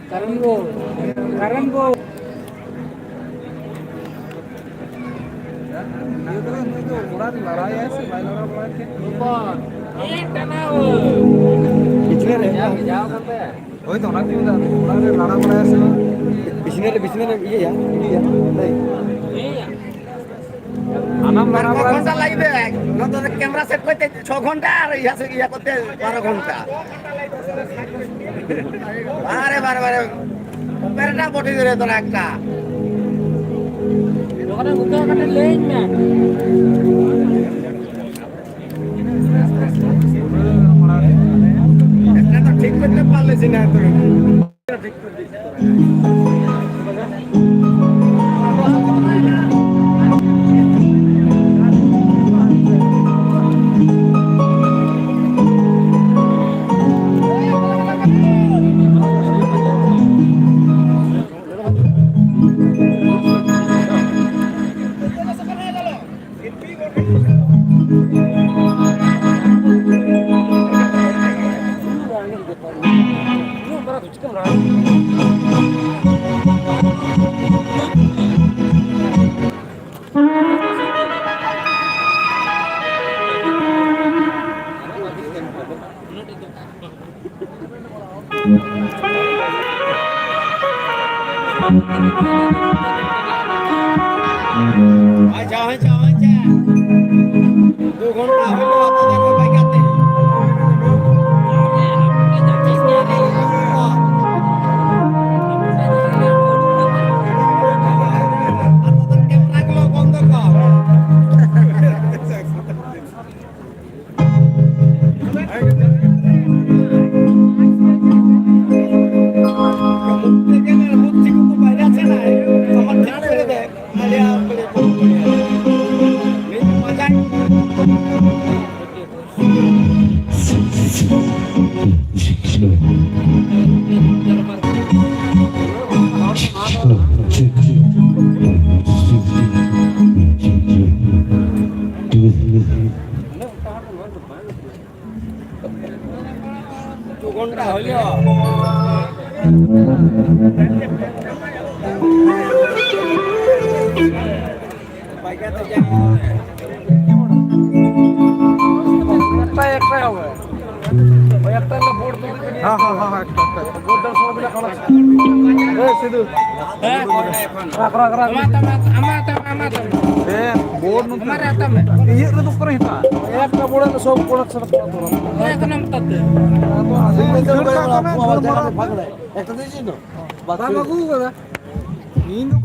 Karango, Karango. पिछले रे जाओ करते हैं वही तो ना क्यों जाते उन्होंने लड़ा पड़ा ऐसे पिछले रे ये या नहीं আনাম লড়া পড়া ঘন্টা লাগবে না তো ক্যামেরা সেট করতে 6 ঘন্টা আর ইয়া সে ইয়া করতে 12 ঘন্টা আরে বারে বারে পেরটা বটি ধরে তোর একটা ওখানে উঠে কাটে লেন না এটা তো ঠিক করতে পারলেছ না তুই ঠিক করে দিছিস আচ্ছা আচ্ছা আচ্ছা 2 ঘন্টা হলো তো দেখো ভাই কাতে ঘন্টা হইল বাইকাতে যাই একটা হবে ওই একটা বোর্ড তো হ্যাঁ হ্যাঁ হ্যাঁ একটা বোর্ডের সবগুলা করা এই সিধু হ্যাঁ রাখ রাখ রাখ আমাতা এ বোর্ড নো আমারে আতামে ইয়ে তো করে হিতা একটা বোর্ড সব বোর্ড সব করা এক নাম তাতে তো আসলে একটা দিছি না বাবা গু গদা নিন্দু